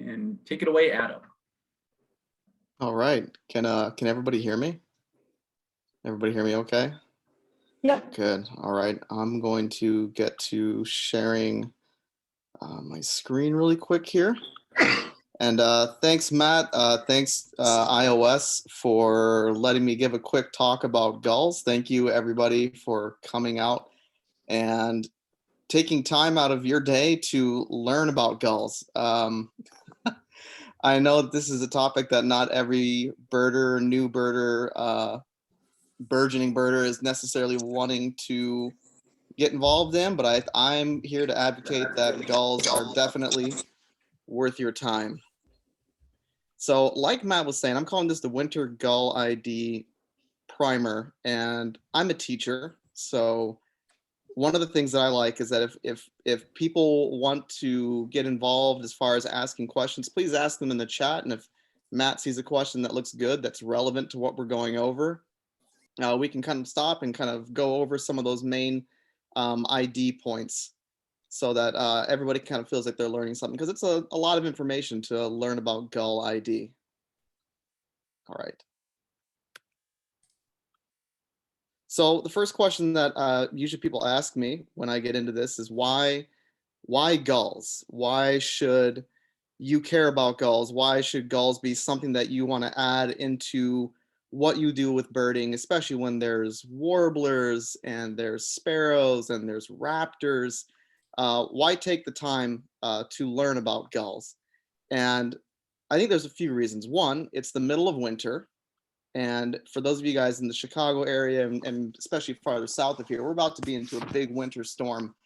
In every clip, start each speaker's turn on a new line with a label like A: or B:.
A: And take it away, Adam.
B: All right. Can everybody hear me? Everybody hear me okay?
C: Yeah.
B: Good. All right. I'm going to get to sharing my screen really quick here. And thanks, Matt. Thanks, iOS, for letting me give a quick talk about gulls. Thank you, everybody, for coming out and taking time out of your day to learn about gulls. I know that this is a topic that not every birder, new birder, burgeoning birder is necessarily wanting to get involved in, but I'm here to advocate that gulls are definitely worth your time. So like Matt was saying, I'm calling this the Winter Gull ID Primer, and I'm a teacher. So one of the things that I like is that if people want to get involved as far as asking questions, please ask them in the chat. And if Matt sees a question that looks good, that's relevant to what we're going over, we can kind of stop and kind of go over some of those main ID points so that everybody kind of feels like they're learning something, because it's a lot of information to learn about Gull ID. All right. So the first question that usually people ask me when I get into this is why gulls? Why should you care about gulls? Why should gulls be something that you want to add into what you do with birding, especially when there's warblers and there's sparrows and there's raptors? Why take the time to learn about gulls? And I think there's a few reasons. One, it's the middle of winter. And for those of you guys in the Chicago area and especially farther south of here, we're about to be into a big winter storm.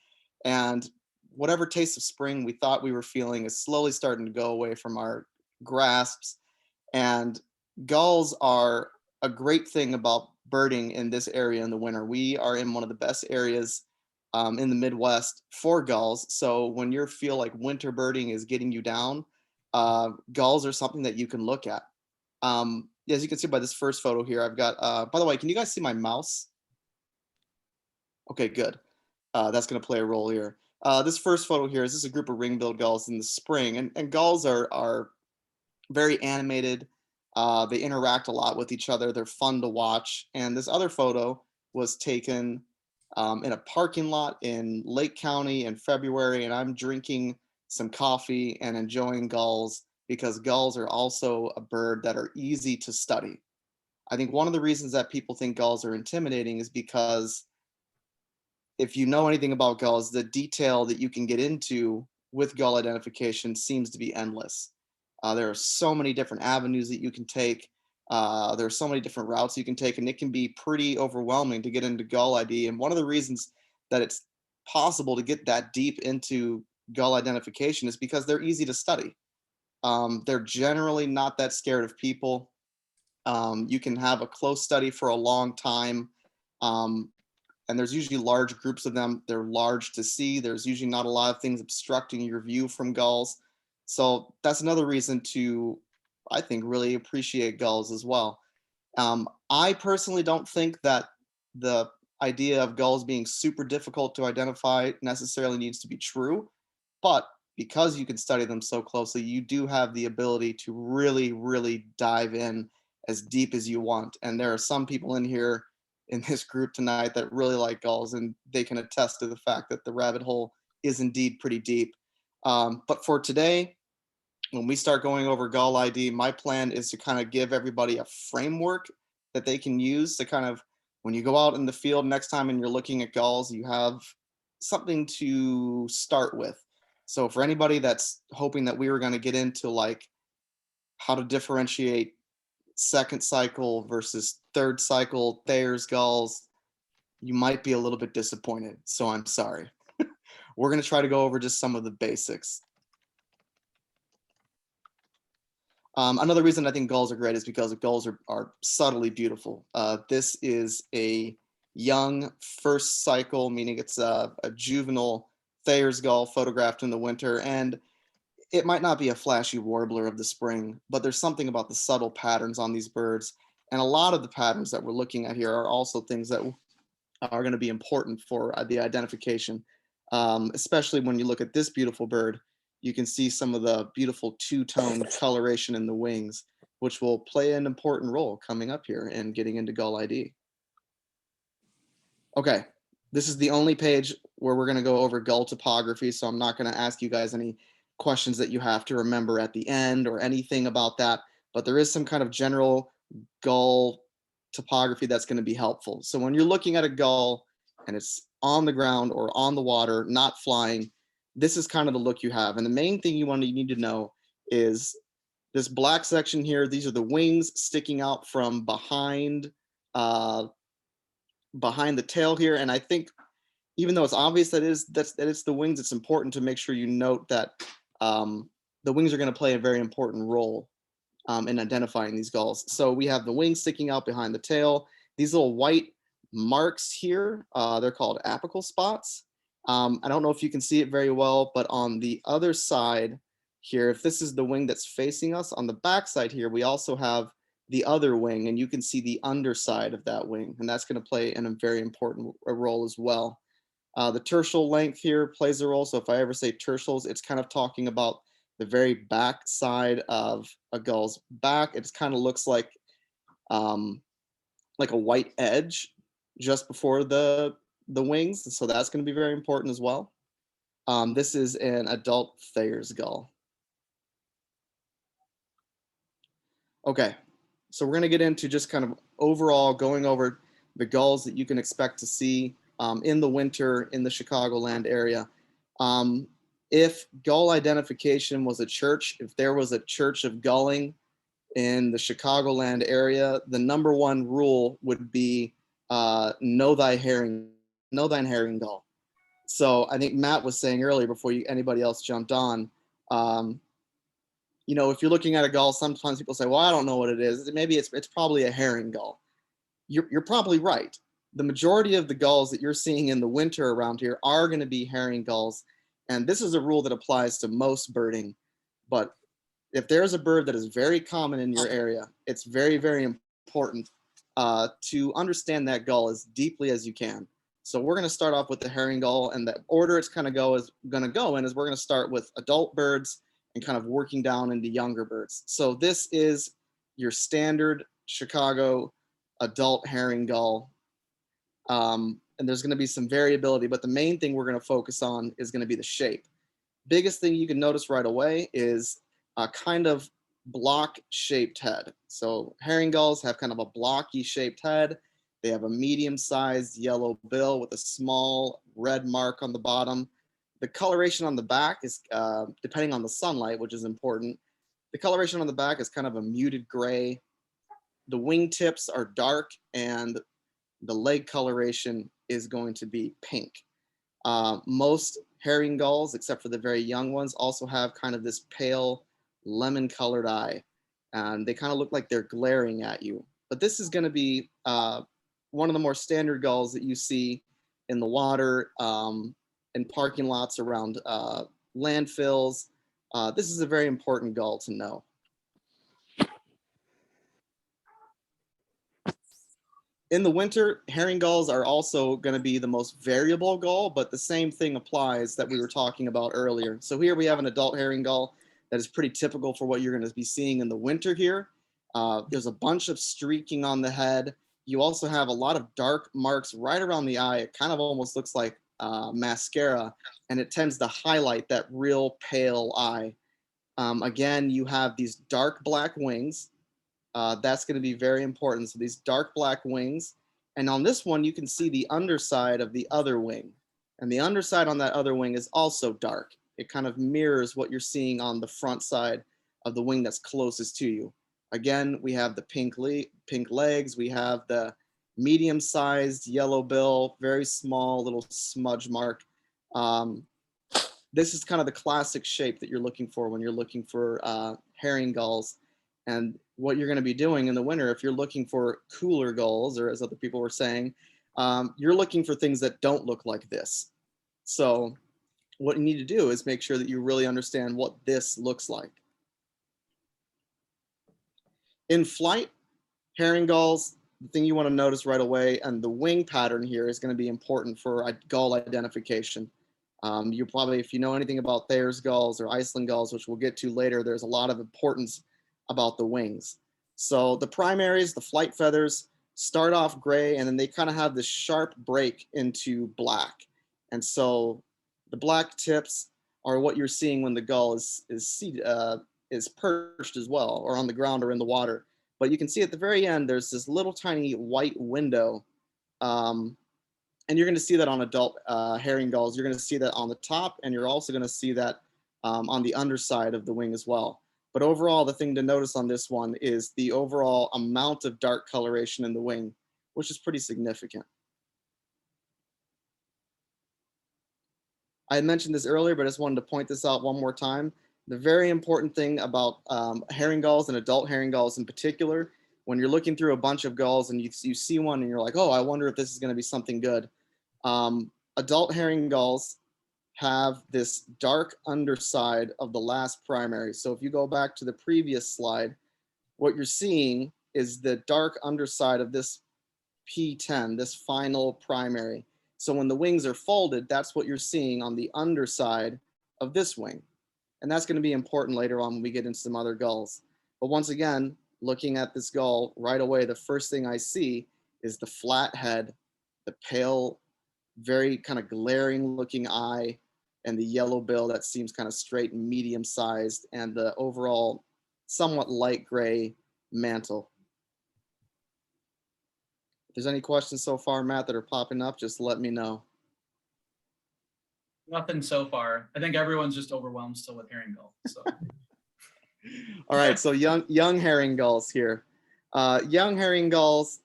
B: And whatever taste of spring we thought we were feeling is slowly starting to go away from our grasps. And gulls are a great thing about birding in this area in the winter. We are in one of the best areas in the Midwest for gulls. So when you feel like winter birding is getting you down, gulls are something that you can look at. As you can see by this first photo here, I've got, by the way, can you guys see my mouse? Okay, good. That's going to play a role here. This first photo here is just a group of ring-billed gulls in the spring, and gulls are very animated. They interact a lot with each other. They're fun to watch. And this other photo was taken in a parking lot in Lake County in February, and I'm drinking some coffee and enjoying gulls, because gulls are also a bird that are easy to study. I think one of the reasons that people think gulls are intimidating is because if you know anything about gulls, the detail that you can get into with gull identification seems to be endless. There are so many different avenues that you can take. There are so many different routes you can take, and it can be pretty overwhelming to get into gull ID. And one of the reasons that it's possible to get that deep into gull identification is because they're easy to study. They're generally not that scared of people. You can have a close study for a long time. And there's usually large groups of them. They're large to see. There's usually not a lot of things obstructing your view from gulls. So that's another reason to, I think, really appreciate gulls as well. I personally don't think that the idea of gulls being super difficult to identify necessarily needs to be true, but because you can study them so closely, you do have the ability to really, really dive in as deep as you want. And there are some people in here in this group tonight that really like gulls, and they can attest to the fact that the rabbit hole is indeed pretty deep. But for today, when we start going over gull ID, my plan is to kind of give everybody a framework that they can use to kind of, when you go out in the field next time and you're looking at gulls, you have something to start with. So for anybody that's hoping that we were going to get into like how to differentiate second cycle versus third cycle Thayer's gulls, you might be a little bit disappointed. So I'm sorry. We're going to try to go over just some of the basics. Another reason I think gulls are great is because the gulls are subtly beautiful. This is a young first cycle, meaning it's a juvenile Thayer's gull photographed in the winter, and it might not be a flashy warbler of the spring, but there's something about the subtle patterns on these birds. And a lot of the patterns that we're looking at here are also things that are going to be important for the identification, especially when you look at this beautiful bird. you can see some of the beautiful two-tone coloration in the wings, which will play an important role coming up here and getting into Gull ID. Okay, this is the only page where we're going to go over Gull topography, so I'm not going to ask you guys any questions that you have to remember at the end or anything about that, but there is some kind of general Gull topography that's going to be helpful. So when you're looking at a gull and it's on the ground or on the water, not flying, this is kind of the look you have. And the main thing you need to know is this black section here. These are the wings sticking out from behind behind the tail here. And I think even though it's obvious that it's the wings, it's important to make sure you note that the wings are going to play a very important role in identifying these gulls. So we have the wings sticking out behind the tail. These little white marks here, they're called apical spots. I don't know if you can see it very well, but on the other side here, if this is the wing that's facing us, on the back side here, we also have the other wing, and you can see the underside of that wing, and that's going to play a very important role as well. The tertial length here plays a role. So if I ever say tertials, it's kind of talking about the very back side of a gull's back. It kind of looks like a white edge just before the wings. So that's going to be very important as well. This is an adult Thayer's gull. Okay, so we're going to get into just kind of overall going over the gulls that you can expect to see in the winter in the Chicagoland area. If gull identification was a church, if there was a church of gulling in the Chicagoland area, the number one rule would be know thine herring gull. So I think Matt was saying earlier before anybody else jumped on, you know, if you're looking at a gull, sometimes people say, well, I don't know what it is. Maybe it's probably a herring gull. You're probably right. The majority of the gulls that you're seeing in the winter around here are going to be herring gulls. And this is a rule that applies to most birding. But if there's a bird that is very common in your area, it's very, very important to understand that gull as deeply as you can. So we're going to start off with the herring gull, and the order it's kind of going to go in is we're going to start with adult birds and kind of working down into younger birds. So this is your standard Chicago adult herring gull. And there's going to be some variability, but the main thing we're going to focus on is going to be the shape. Biggest thing you can notice right away is a kind of block-shaped head. So herring gulls have kind of a blocky shaped head. They have a medium-sized yellow bill with a small red mark on the bottom. The coloration on the back is, depending on the sunlight, which is important, the coloration on the back is kind of a muted gray. The wingtips are dark, and the leg coloration is going to be pink. Most herring gulls, except for the very young ones, also have kind of this pale lemon-colored eye, and they kind of look like they're glaring at you. But this is going to be one of the more standard gulls that you see in the water, in parking lots around landfills. This is a very important gull to know. In the winter, herring gulls are also going to be the most variable gull, but the same thing applies that we were talking about earlier. So here we have an adult herring gull that is pretty typical for what you're going to be seeing in the winter here. There's a bunch of streaking on the head. You also have a lot of dark marks right around the eye. It kind of almost looks like mascara, and it tends to highlight that real pale eye. Again, you have these dark black wings. That's going to be very important. So these dark black wings. And on this one, you can see the underside of the other wing. And the underside on that other wing is also dark. It kind of mirrors what you're seeing on the front side of the wing that's closest to you. Again, we have the pink legs. We have the medium-sized yellow bill, very small little smudge mark. This is kind of the classic shape that you're looking for when you're looking for herring gulls. And what you're going to be doing in the winter, if you're looking for cooler gulls, or as other people were saying, you're looking for things that don't look like this. So what you need to do is make sure that you really understand what this looks like. In flight, herring gulls, the thing you want to notice right away, and the wing pattern here is going to be important for gull identification. You probably, if you know anything about Thayer's gulls or Iceland gulls, which we'll get to later, there's a lot of importance about the wings. So the primaries, the flight feathers, start off gray, and then they kind of have this sharp break into black. And so the black tips are what you're seeing when the gull is perched as well, or on the ground or in the water. But you can see at the very end, there's this little tiny white window. And you're going to see that on adult herring gulls. You're going to see that on the top, and you're also going to see that on the underside of the wing as well. But overall, the thing to notice on this one is the overall amount of dark coloration in the wing, which is pretty significant. I had mentioned this earlier, but I just wanted to point this out one more time. The very important thing about herring gulls and adult herring gulls in particular, when you're looking through a bunch of gulls and you see one and you're like, oh, I wonder if this is going to be something good. Adult herring gulls have this dark underside of the last primary. So if you go back to the previous slide, what you're seeing is the dark underside of this P10, this final primary. So when the wings are folded, that's what you're seeing on the underside of this wing. And that's going to be important later on when we get into some other gulls. But once again, looking at this gull right away, the first thing I see is the flat head, the pale, very kind of glaring looking eye, and the yellow bill that seems kind of straight and medium sized, and the overall somewhat light gray mantle. If there's any questions so far, Matt, that are popping up, just let me know.
A: Nothing so far. I think everyone's just overwhelmed still with herring gull. So.
B: All right, so young herring gulls here. Young herring gulls,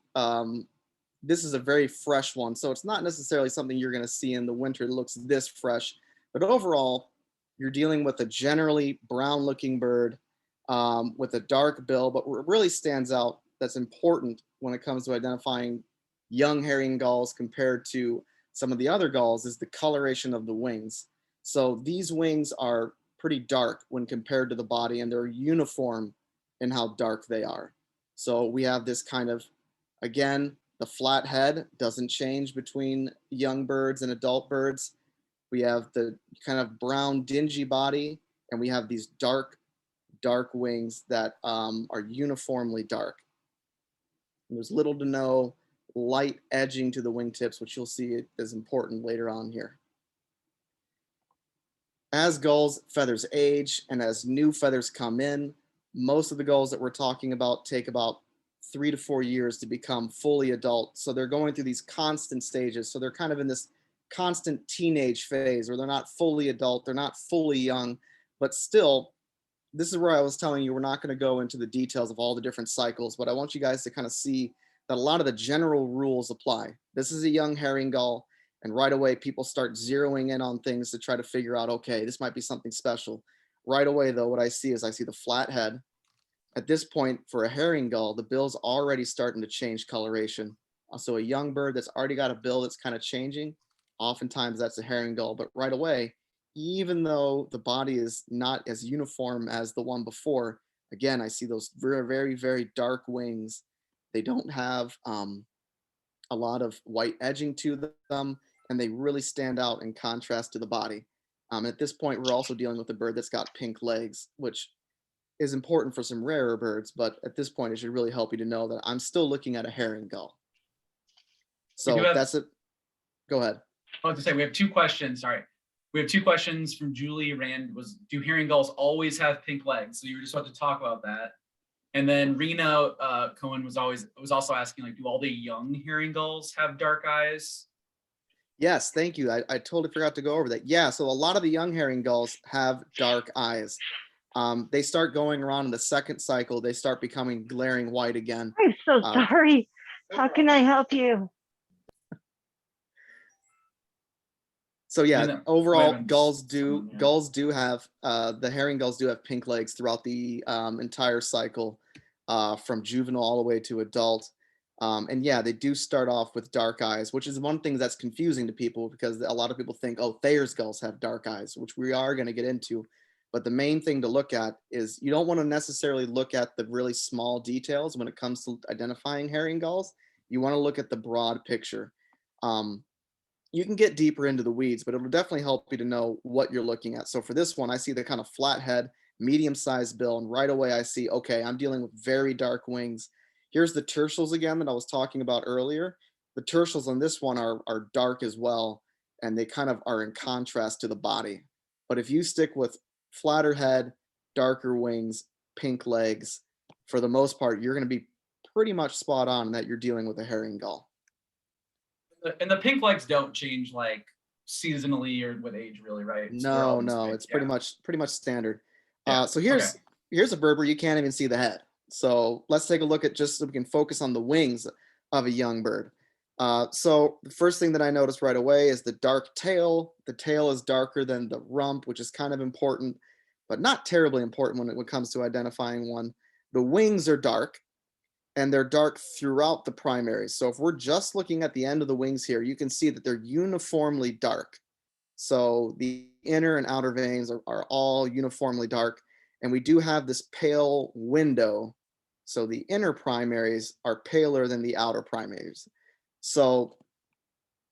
B: this is a very fresh one, so it's not necessarily something you're going to see in the winter that looks this fresh, but overall, you're dealing with a generally brown-looking bird with a dark bill. But what really stands out that's important when it comes to identifying young herring gulls compared to some of the other gulls is the coloration of the wings. So these wings are pretty dark when compared to the body, and they're uniform in how dark they are. So we have this kind of, again, the flat head doesn't change between young birds and adult birds. We have the kind of brown dingy body, and we have these dark wings that are uniformly dark. And there's little to no light edging to the wingtips, which you'll see is important later on here. As gulls' feathers age and as new feathers come in, most of the gulls that we're talking about take about 3 to 4 years to become fully adult. So they're going through these constant stages. So they're kind of in this constant teenage phase where they're not fully adult, they're not fully young, but still, this is where I was telling you we're not going to go into the details of all the different cycles, but I want you guys to kind of see that a lot of the general rules apply. This is a young herring gull, and right away people start zeroing in on things to try to figure out, okay, this might be something special. Right away though, what I see is I see the flat head. At this point, for a herring gull, the bill's already starting to change coloration. So a young bird that's already got a bill that's kind of changing, oftentimes that's a herring gull. But right away, even though the body is not as uniform as the one before, again, I see those very, very, very dark wings. They don't have a lot of white edging to them, and they really stand out in contrast to the body. At this point, we're also dealing with a bird that's got pink legs, which is important for some rarer birds, but at this point, it should really help you to know that I'm still looking at a herring gull. So that's it. Go ahead.
A: I was to say we have 2 questions. Sorry, we have 2 questions from Julie Rand. Do herring gulls always have pink legs? So you were just about to talk about that. And then Rena Cohen was also asking, like, do all the young herring gulls have dark eyes?
B: Yes, thank you. I totally forgot to go over that. Yeah, so a lot of the young herring gulls have dark eyes. They start going around in the second cycle. They start becoming glaring white again.
C: I'm so sorry. How can I help you?
B: So yeah, overall, gulls do have the herring gulls do have pink legs throughout the entire cycle, from juvenile all the way to adult. And yeah, they do start off with dark eyes, which is one thing that's confusing to people because a lot of people think, oh, Thayer's gulls have dark eyes, which we are going to get into. But the main thing to look at is you don't want to necessarily look at the really small details when it comes to identifying herring gulls. You want to look at the broad picture. you can get deeper into the weeds, but it'll definitely help you to know what you're looking at. So for this one, I see the kind of flat head, medium-sized bill, and right away I see, okay, I'm dealing with very dark wings. Here's the tertials again that I was talking about earlier. The tertials on this one are dark as well, and they kind of are in contrast to the body. But if you stick with flatter head, darker wings, pink legs, for the most part, you're going to be pretty much spot on in that you're dealing with a herring gull.
A: And the pink legs don't change like seasonally or with age, really, right? So they're
B: No,
A: always
B: no,
A: pink.
B: it's pretty much standard.
A: Yeah.
B: So
A: Okay.
B: here's a bird where you can't even see the head. So let's take a look at, just so we can focus on the wings of a young bird. So the first thing that I noticed right away is the dark tail. The tail is darker than the rump, which is kind of important, but not terribly important when it comes to identifying one. The wings are dark, and they're dark throughout the primaries. So if we're just looking at the end of the wings here, you can see that they're uniformly dark. So the inner and outer veins are all uniformly dark. And we do have this pale window. So the inner primaries are paler than the outer primaries. So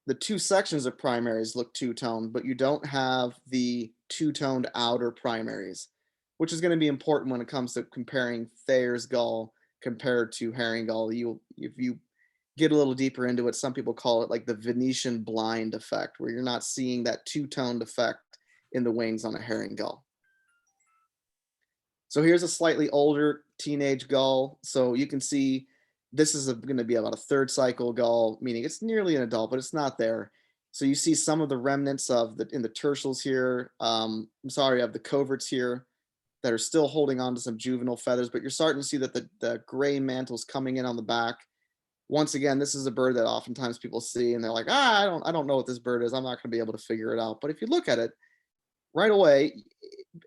B: the two sections of primaries look two-toned, but you don't have the two-toned outer primaries, which is going to be important when it comes to comparing Thayer's gull compared to herring gull. If you get a little deeper into it, some people call it like the Venetian blind effect, where you're not seeing that two-toned effect in the wings on a herring gull. So here's a slightly older teenage gull. So you can see this is going to be about a third cycle gull, meaning it's nearly an adult, but it's not there. So you see some of the remnants of in the tertials here. I'm sorry, of the coverts here that are still holding on to some juvenile feathers, but you're starting to see that the gray mantle's coming in on the back. Once again, this is a bird that oftentimes people see and they're like, I don't know what this bird is. I'm not going to be able to figure it out. But if you look at it right away,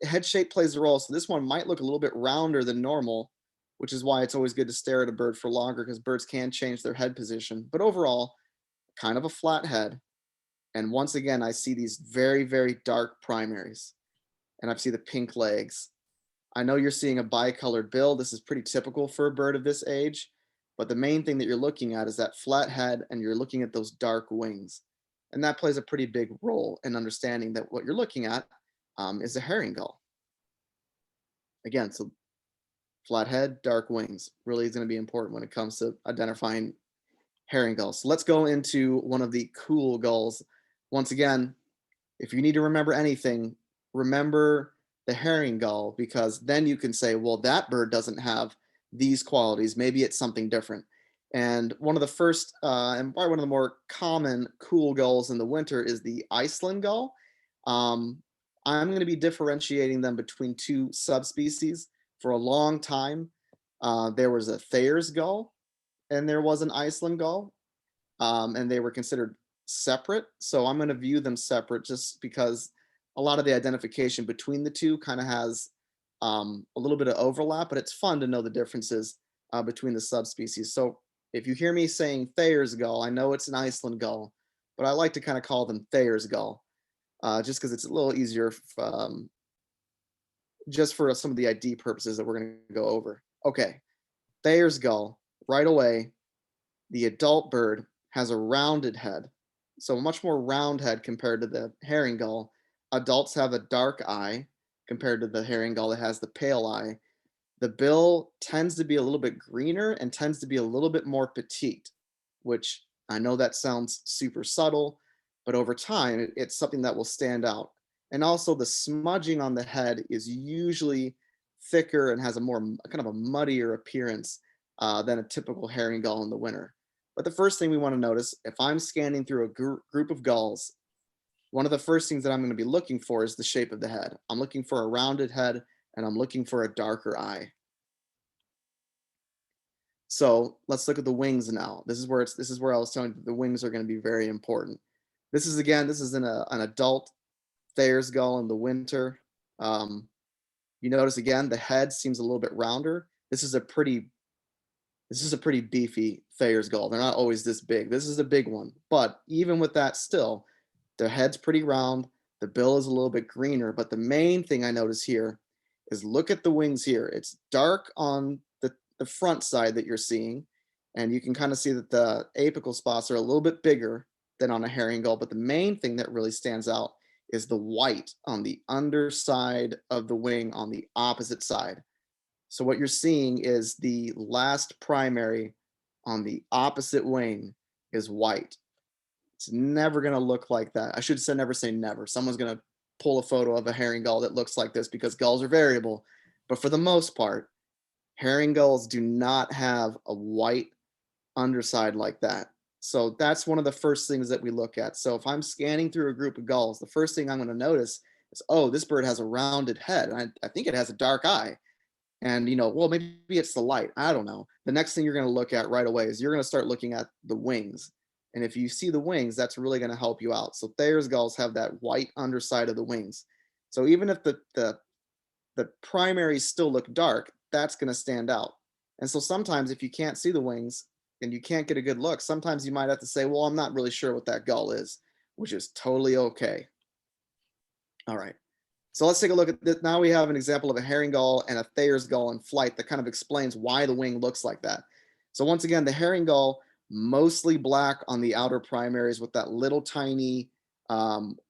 B: head shape plays a role. So this one might look a little bit rounder than normal, which is why it's always good to stare at a bird for longer, because birds can change their head position. But overall, kind of a flat head. And once again, I see these very, very dark primaries, and I see the pink legs. I know you're seeing a bicolored bill. This is pretty typical for a bird of this age, but the main thing that you're looking at is that flat head, and you're looking at those dark wings. And that plays a pretty big role in understanding that what you're looking at is a herring gull. Again, so flat head, dark wings really is going to be important when it comes to identifying herring gulls. So let's go into one of the cool gulls. Once again, if you need to remember anything, remember the herring gull, because then you can say, well, that bird doesn't have these qualities. Maybe it's something different. And one of the first and probably one of the more common cool gulls in the winter is the Iceland gull. I'm going to be differentiating them between two subspecies. For a long time, there was a Thayer's gull and there was an Iceland gull, and they were considered separate. So I'm going to view them separate just because a lot of the identification between the two kind of has a little bit of overlap, but it's fun to know the differences between the subspecies. So if you hear me saying Thayer's gull, I know it's an Iceland gull, but I like to kind of call them Thayer's gull just because it's a little easier just for some of the ID purposes that we're going to go over. Okay, Thayer's gull, right away, the adult bird has a rounded head. So a much more round head compared to the herring gull. Adults have a dark eye compared to the herring gull that has the pale eye. The bill tends to be a little bit greener and tends to be a little bit more petite, which I know that sounds super subtle, but over time, it's something that will stand out. And also the smudging on the head is usually thicker and has a more kind of a muddier appearance than a typical herring gull in the winter. But the first thing we want to notice, if I'm scanning through a group of gulls, one of the first things that I'm going to be looking for is the shape of the head. I'm looking for a rounded head, and I'm looking for a darker eye. So let's look at the wings now. This is where I was telling you the wings are going to be very important. This is an adult Thayer's gull in the winter. You notice again the head seems a little bit rounder. This is a pretty beefy Thayer's gull. They're not always this big. This is a big one, but even with that, still, the head's pretty round. The bill is a little bit greener, but the main thing I notice here is look at the wings here. It's dark on the front side that you're seeing, and you can kind of see that the apical spots are a little bit bigger than on a herring gull, but the main thing that really stands out is the white on the underside of the wing on the opposite side. So what you're seeing is the last primary on the opposite wing is white. It's never going to look like that. I should say never say never. Someone's going to pull a photo of a herring gull that looks like this because gulls are variable. But for the most part, herring gulls do not have a white underside like that. So that's one of the first things that we look at. So if I'm scanning through a group of gulls, the first thing I'm going to notice is, oh, this bird has a rounded head. And I think it has a dark eye. And, you know, well, maybe it's the light. I don't know. The next thing you're going to look at right away is you're going to start looking at the wings. And if you see the wings, that's really going to help you out. So Thayer's gulls have that white underside of the wings. So even if the primaries still look dark, that's going to stand out. And so sometimes if you can't see the wings and you can't get a good look, sometimes you might have to say, well, I'm not really sure what that gull is, which is totally okay. All right. So let's take a look at this. Now we have an example of a herring gull and a Thayer's gull in flight that kind of explains why the wing looks like that. So once again, the herring gull, mostly black on the outer primaries with that little tiny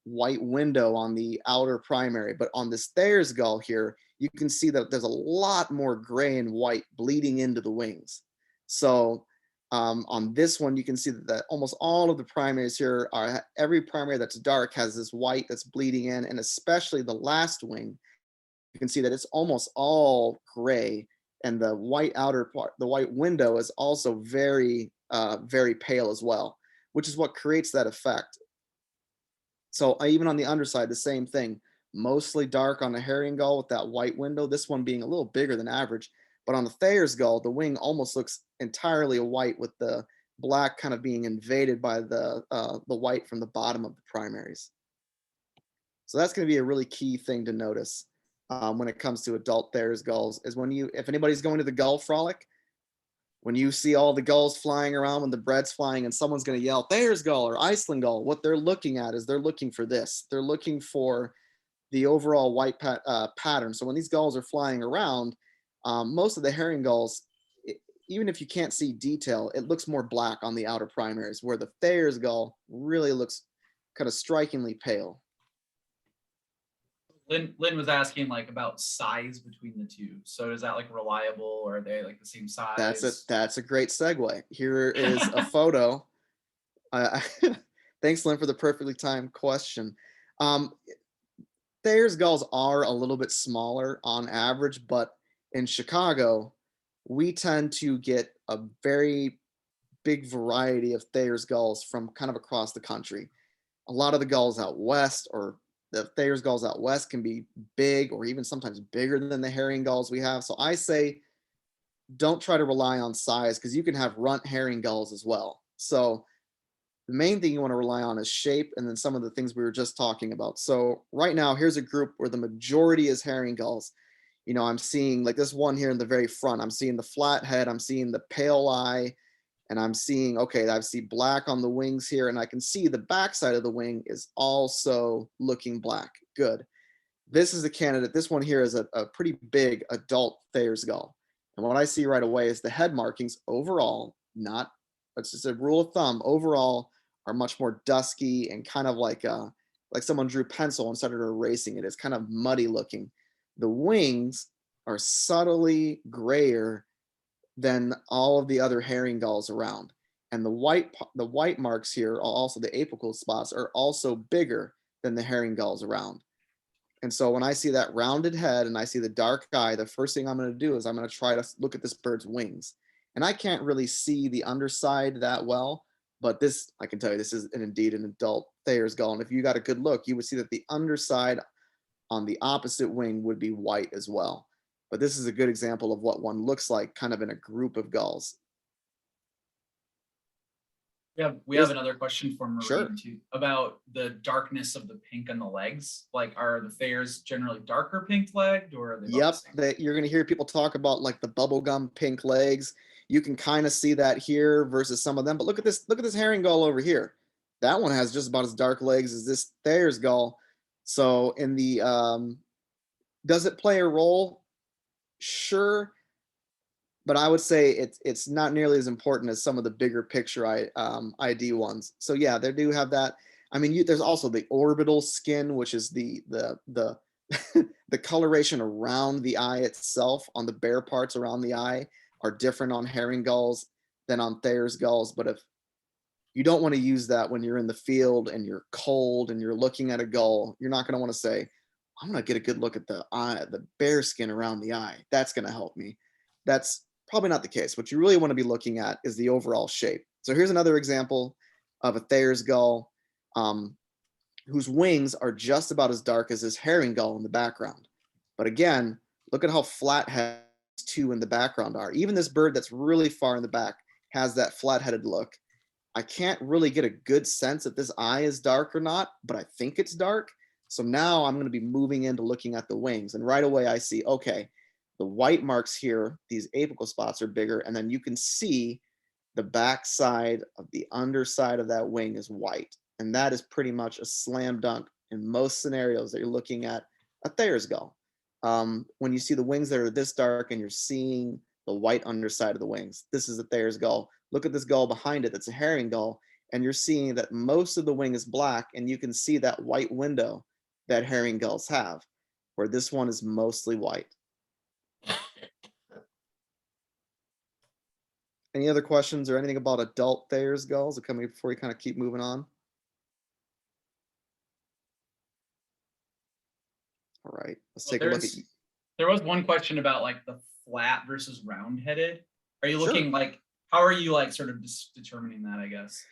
B: white window on the outer primary. But on this Thayer's gull here, you can see that there's a lot more gray and white bleeding into the wings. So on this one, you can see that almost all of the primaries here are, every primary that's dark has this white that's bleeding in, and especially the last wing, you can see that it's almost all gray, and the white outer part, the white window is also very, very pale as well, which is what creates that effect. So even on the underside, the same thing, mostly dark on the herring gull with that white window, this one being a little bigger than average. But on the Thayer's gull, the wing almost looks entirely white with the black kind of being invaded by the white from the bottom of the primaries. So that's going to be a really key thing to notice when it comes to adult Thayer's gulls is when you, if anybody's going to the gull frolic, when you see all the gulls flying around, when the bread's flying and someone's going to yell Thayer's gull or Iceland gull, what they're looking at is they're looking for this. They're looking for the overall white pattern. So when these gulls are flying around, most of the herring gulls, even if you can't see detail, it looks more black on the outer primaries, where the Thayer's gull really looks kind of strikingly pale.
A: Lynn was asking like about size between the two. So is that like reliable, or are they like the same size?
B: That's a great segue. Here is a photo. Thanks, Lynn, for the perfectly timed question. Thayer's gulls are a little bit smaller on average, but in Chicago, we tend to get a very big variety of Thayer's gulls from kind of across the country. A lot of the gulls out west, or the Thayer's gulls out west, can be big or even sometimes bigger than the herring gulls we have. So I say don't try to rely on size, because you can have runt herring gulls as well. So the main thing you want to rely on is shape, and then some of the things we were just talking about. So right now, here's a group where the majority is herring gulls. You know, I'm seeing like this one here in the very front. I'm seeing the flat head, I'm seeing the pale eye, and I'm seeing, okay, I see black on the wings here, and I can see the backside of the wing is also looking black. Good. This is a candidate. This one here is a pretty big adult Thayer's gull. And what I see right away is the head markings overall, not, it's just a rule of thumb, overall are much more dusky and kind of like someone drew pencil and started erasing it. It's kind of muddy looking. The wings are subtly grayer than all of the other herring gulls around. And the white marks here, are also the apical spots, are also bigger than the herring gulls around. And so when I see that rounded head and I see the dark eye, the first thing I'm going to do is I'm going to try to look at this bird's wings. And I can't really see the underside that well, but this, I can tell you, this is indeed an adult Thayer's gull. And if you got a good look, you would see that the underside on the opposite wing would be white as well. But this is a good example of what one looks like kind of in a group of gulls.
A: We have another question from Marine
B: Sure.
A: too, about the darkness of the pink on the legs. Like, are the Thayers generally darker pink legged, or are they?
B: Yep, you're going to hear people talk about like the bubblegum pink legs. You can kind of see that here versus some of them. But look at this herring gull over here. That one has just about as dark legs as this Thayer's gull. So in the does it play a role? Sure. but I would say it's not nearly as important as some of the bigger picture ID ones. So yeah, they do have that. I mean, there's also the orbital skin, which is the the coloration around the eye itself on the bare parts around the eye are different on herring gulls than on Thayer's gulls. But if you don't want to use that when you're in the field and you're cold and you're looking at a gull, you're not going to want to say, I'm going to get a good look at the eye, the bare skin around the eye. That's going to help me. That's probably not the case. What you really want to be looking at is the overall shape. So here's another example of a Thayer's gull whose wings are just about as dark as this herring gull in the background. But again, look at how flat-headed these two in the background are. Even this bird that's really far in the back has that flat-headed look. I can't really get a good sense if this eye is dark or not, but I think it's dark. So now I'm going to be moving into looking at the wings. And right away I see, okay, the white marks here, these apical spots are bigger. And then you can see the back side of the underside of that wing is white. And that is pretty much a slam dunk in most scenarios that you're looking at a Thayer's gull. When you see the wings that are this dark and you're seeing the white underside of the wings, this is a Thayer's gull. Look at this gull behind it, that's a herring gull, and you're seeing that most of the wing is black, and you can see that white window that herring gulls have, where this one is mostly white. Any other questions or anything about adult Thayer's gulls before we kind of keep moving on? All right, let's take a look at.
A: There was one question about like the flat versus round-headed. Are you
B: Sure.
A: looking like, how are you like sort of determining that, I guess?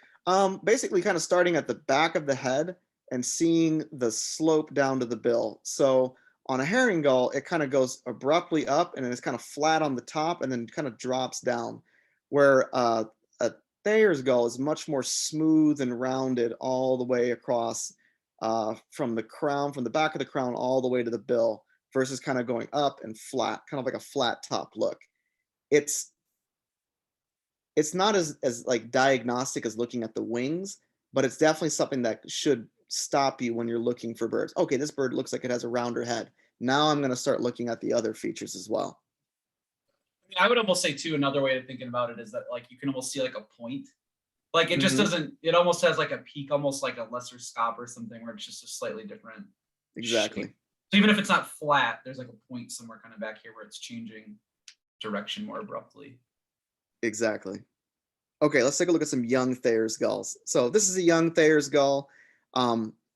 B: Basically kind of starting at the back of the head and seeing the slope down to the bill. So on a herring gull, it kind of goes abruptly up and then it's kind of flat on the top and then kind of drops down. Where a Thayer's gull is much more smooth and rounded all the way across from the crown, from the back of the crown all the way to the bill, versus kind of going up and flat, kind of like a flat top look. It's not as like diagnostic as looking at the wings, but it's definitely something that should stop you when you're looking for birds. Okay, this bird looks like it has a rounder head. Now I'm going to start looking at the other features as well.
A: I mean, I would almost say too, another way of thinking about it is that like you can almost see like a point. Like it just doesn't, it almost has like a peak, almost like a lesser scop or something where it's just a slightly different
B: Exactly.
A: shape. So even if it's not flat, there's like a point somewhere kind of back here where it's changing direction more abruptly.
B: Exactly. Okay, let's take a look at some young Thayer's gulls. So this is a young Thayer's gull.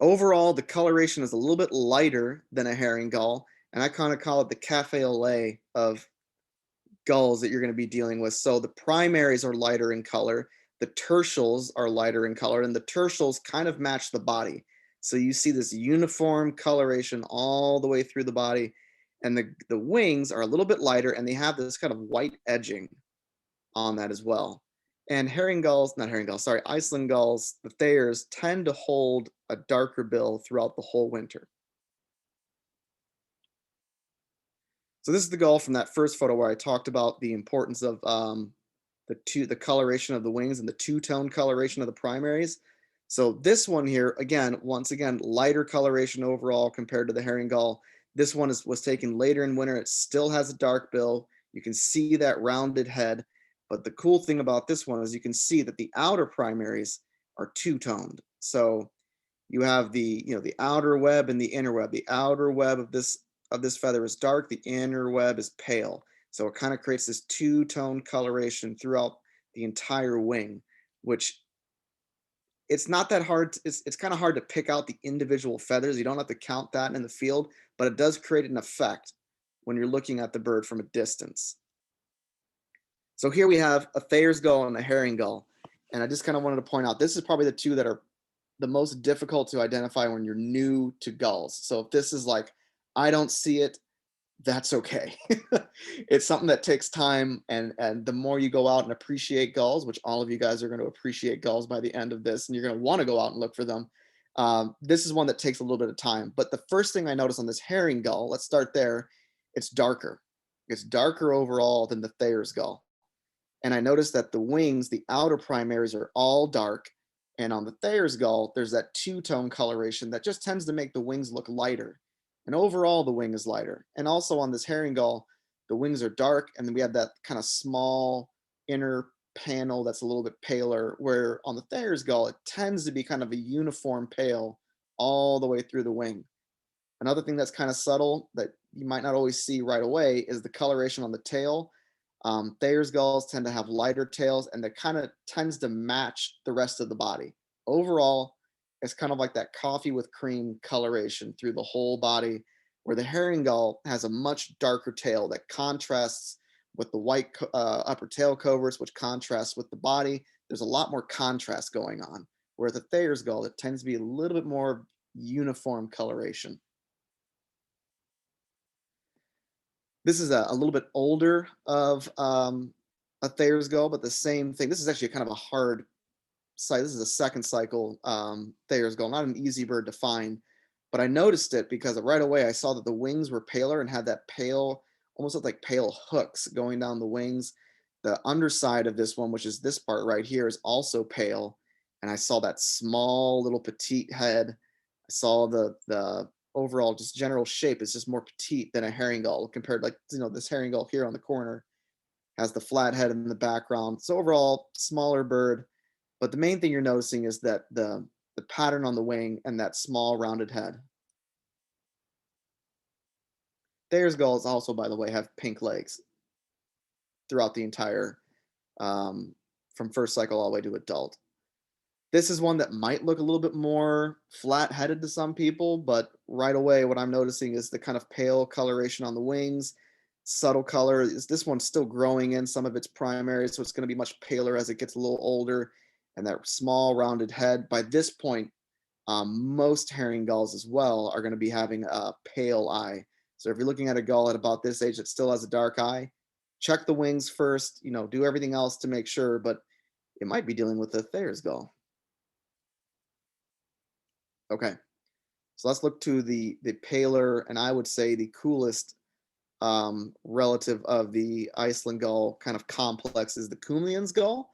B: Overall, the coloration is a little bit lighter than a herring gull, and I kind of call it the cafe au lait of gulls that you're going to be dealing with. So the primaries are lighter in color, the tertials are lighter in color, and the tertials kind of match the body. So you see this uniform coloration all the way through the body, and the wings are a little bit lighter, and they have this kind of white edging on that as well. And Iceland gulls, the Thayers, tend to hold a darker bill throughout the whole winter. So this is the gull from that first photo where I talked about the importance of the coloration of the wings and the two-tone coloration of the primaries. So this one here, again, once again, lighter coloration overall compared to the herring gull. This one was taken later in winter. It still has a dark bill. You can see that rounded head. But the cool thing about this one is you can see that the outer primaries are two-toned. So you have the outer web and the inner web. The outer web of this feather is dark. The inner web is pale. So it kind of creates this two-tone coloration throughout the entire wing, which it's not that hard. It's kind of hard to pick out the individual feathers. You don't have to count that in the field, but it does create an effect when you're looking at the bird from a distance. So here we have a Thayer's gull and a herring gull. And I just kind of wanted to point out, this is probably the two that are the most difficult to identify when you're new to gulls. So if this is like, I don't see it, that's okay. It's something that takes time. And the more you go out and appreciate gulls, which all of you guys are going to appreciate gulls by the end of this, and you're going to want to go out and look for them. This is one that takes a little bit of time. But the first thing I noticed on this herring gull, let's start there, it's darker. It's darker overall than the Thayer's gull. And I noticed that the wings, the outer primaries are all dark. And on the Thayer's gull, there's that two-tone coloration that just tends to make the wings look lighter. And overall, the wing is lighter. And also on this herring gull, the wings are dark, and then we have that kind of small inner panel that's a little bit paler, where on the Thayer's gull, it tends to be kind of a uniform pale all the way through the wing. Another thing that's kind of subtle that you might not always see right away is the coloration on the tail. Thayer's gulls tend to have lighter tails, and that kind of tends to match the rest of the body. Overall, it's kind of like that coffee with cream coloration through the whole body, where the herring gull has a much darker tail that contrasts with the white upper tail coverts, which contrasts with the body. There's a lot more contrast going on, where the Thayer's gull, it tends to be a little bit more uniform coloration. This is a little bit older of a Thayer's gull, but the same thing. This is actually kind of a hard site. This is a second cycle Thayer's gull, not an easy bird to find, but I noticed it because right away I saw that the wings were paler and had that pale, almost looked like pale hooks going down the wings. The underside of this one, which is this part right here, is also pale. And I saw that small little petite head. I saw the overall just general shape is just more petite than a herring gull compared, like, you know, this herring gull here on the corner has the flat head in the background. So overall, smaller bird. But the main thing you're noticing is that the pattern on the wing and that small rounded head. Thayer's gulls also, by the way, have pink legs throughout the entire, from first cycle all the way to adult. This is one that might look a little bit more flat-headed to some people, but right away what I'm noticing is the kind of pale coloration on the wings, subtle color. This one's still growing in some of its primaries, so it's going to be much paler as it gets a little older, and that small rounded head. By this point, most herring gulls as well are going to be having a pale eye. So if you're looking at a gull at about this age that still has a dark eye, check the wings first, you know, do everything else to make sure, but it might be dealing with a Thayer's gull. Okay, so let's look to the paler, and I would say the coolest relative of the Iceland gull kind of complex is the KUMLIÉN'S gull.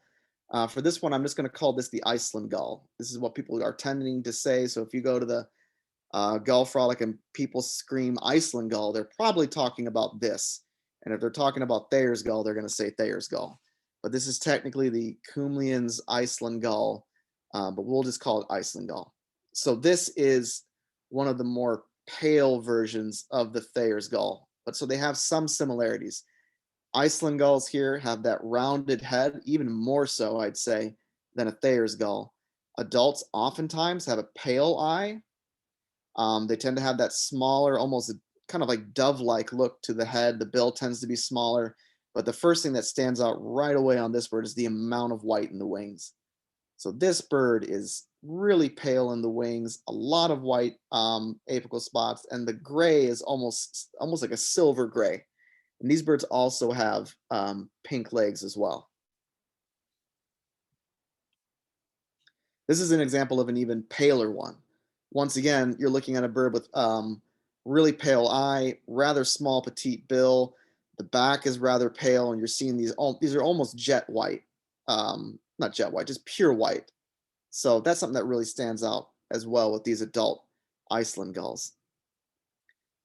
B: For this one, I'm just going to call this the Iceland gull. This is what people are tending to say. So if you go to the Gull Frolic and people scream Iceland gull, they're probably talking about this. And if they're talking about Thayer's gull, they're going to say Thayer's gull. But this is technically the KUMLIÉN'S Iceland gull, but we'll just call it Iceland gull. So this is one of the more pale versions of the Thayer's gull, but so they have some similarities. Iceland gulls here have that rounded head, even more so, I'd say, than a Thayer's gull. Adults oftentimes have a pale eye. They tend to have that smaller, almost kind of like dove-like look to the head. The bill tends to be smaller, but the first thing that stands out right away on this bird is the amount of white in the wings. So this bird is really pale in the wings, a lot of white apical spots, and the gray is almost like a silver gray. And these birds also have pink legs as well. This is an example of an even paler one. Once again, you're looking at a bird with really pale eye, rather small petite bill. The back is rather pale, and you're seeing these are almost jet white. Not jet white, just pure white. So that's something that really stands out as well with these adult Iceland gulls.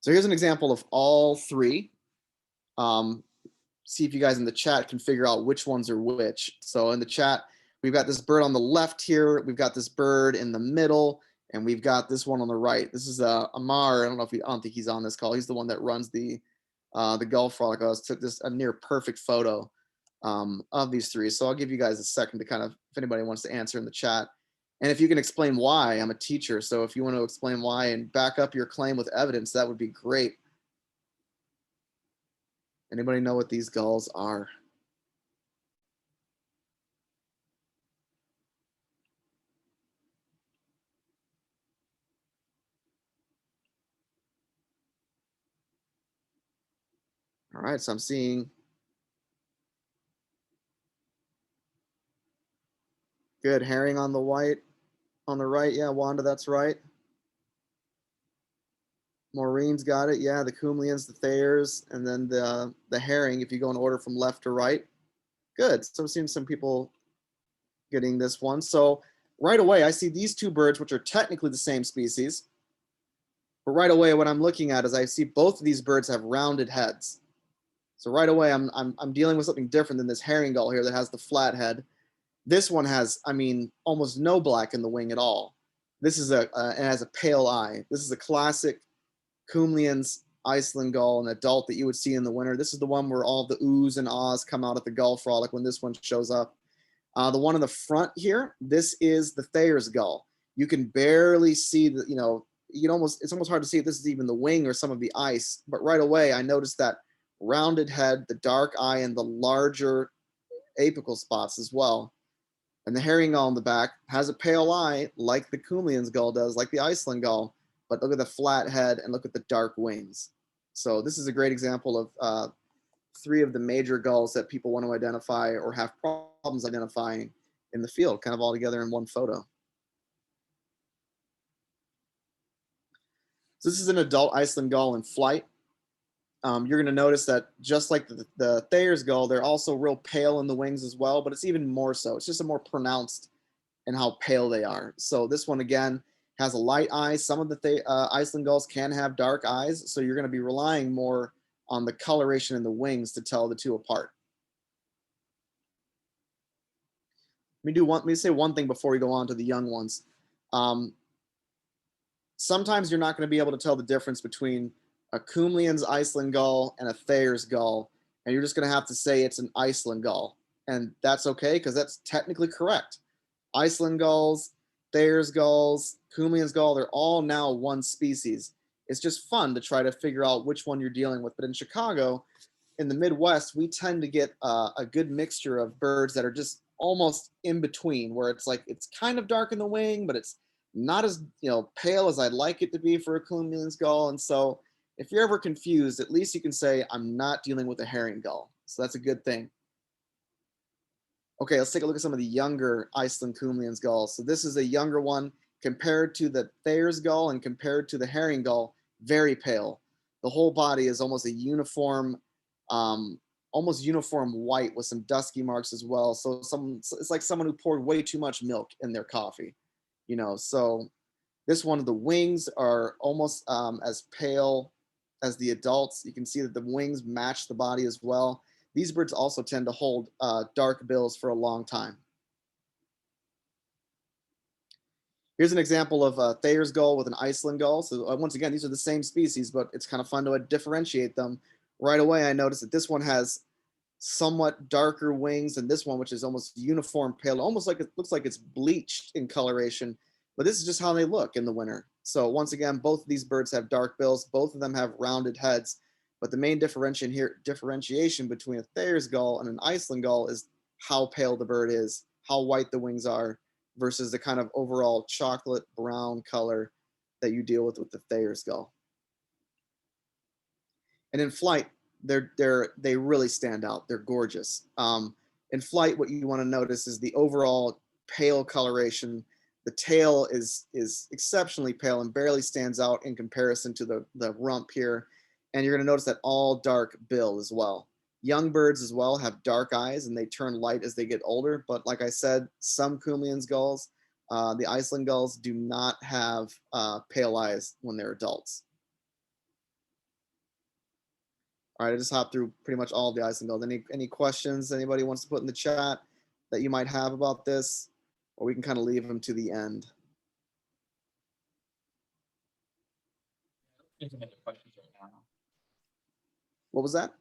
B: So here's an example of all three. See if you guys in the chat can figure out which ones are which. So in the chat, we've got this bird on the left here, we've got this bird in the middle, and we've got this one on the right. This is Amar. I don't think he's on this call. He's the one that runs the Gull Frolic. I took this a near perfect photo of these three. So I'll give you guys a second to kind of, if anybody wants to answer in the chat. And if you can explain why, I'm a teacher. So if you want to explain why and back up your claim with evidence, that would be great. Anybody know what these gulls are? All right, so I'm seeing good herring on the white, on the right. Yeah, Wanda, that's right. Maureen's got it. Yeah, the KUMLIÉN'S, the Thayer's, and then the herring, if you go in order from left to right. Good. So I'm seeing some people getting this one. So right away, I see these two birds, which are technically the same species. But right away, what I'm looking at is I see both of these birds have rounded heads. So right away, I'm dealing with something different than this herring gull here that has the flat head. This one has, I mean, almost no black in the wing at all. This is it has a pale eye. This is a classic KUMLIEN'S Iceland gull, an adult that you would see in the winter. This is the one where all the oohs and ahs come out at the Gull frolic when this one shows up. The one in the front here, this is the THAYER'S gull. You can barely see the, you know, it's almost hard to see if this is even the wing or some of the ice, but right away I noticed that rounded head, the dark eye, and the larger apical spots as well. And the herring gull in the back has a pale eye like the KUMLIEN'S gull does, like the Iceland gull, but look at the flat head and look at the dark wings. So this is a great example of 3 of the major gulls that people want to identify or have problems identifying in the field, kind of all together in one photo. So this is an adult Iceland gull in flight. You're going to notice that just like the THAYER'S gull, they're also real pale in the wings as well, but it's even more so. It's just a more pronounced in how pale they are. So this one, again, has a light eye. Some of the Iceland gulls can have dark eyes, so you're going to be relying more on the coloration in the wings to tell the two apart. Let me say one thing before we go on to the young ones. Sometimes you're not going to be able to tell the difference between a KUMLIEN'S Iceland gull and a THAYER'S gull, and you're just going to have to say it's an Iceland gull, and that's okay because that's technically correct. Iceland gulls, THAYER'S gulls, KUMLIEN'S gull, they're all now one species. It's just fun to try to figure out which one you're dealing with. But in Chicago, in the Midwest, we tend to get a good mixture of birds that are just almost in between, where it's like it's kind of dark in the wing, but it's not as pale as I'd like it to be for a KUMLIEN'S gull. And so if you're ever confused, at least you can say, I'm not dealing with a herring gull. So that's a good thing. Okay, let's take a look at some of the younger Iceland KUMLIEN'S gulls. So this is a younger one compared to the THAYER'S gull and compared to the herring gull, very pale. The whole body is almost a uniform, almost uniform white with some dusky marks as well. So it's like someone who poured way too much milk in their coffee, So this one, the wings are almost as pale as the adults. You can see that the wings match the body as well. These birds also tend to hold dark bills for a long time. Here's an example of a THAYER'S gull with an Iceland gull. So once again, these are the same species, but it's kind of fun to differentiate them. Right away, I noticed that this one has somewhat darker wings than this one, which is almost uniform pale, almost like it looks like it's bleached in coloration. But this is just how they look in the winter. So once again, both of these birds have dark bills. Both of them have rounded heads. But the main differentiation between a THAYER'S gull and an Iceland gull is how pale the bird is, how white the wings are, versus the kind of overall chocolate brown color that you deal with the THAYER'S gull. And in flight, they really stand out. They're gorgeous. In flight, what you want to notice is the overall pale coloration. The tail is exceptionally pale and barely stands out in comparison to the rump here. And you're going to notice that all dark bill as well. Young birds as well have dark eyes and they turn light as they get older. But like I said, some KUMLIEN'S gulls, the Iceland gulls, do not have pale eyes when they're adults. All right, I just hopped through pretty much all of the Iceland gulls. Any questions anybody wants to put in the chat that you might have about this? Or we can kind of leave them to the end.
A: There's any other questions right now.
B: What was that?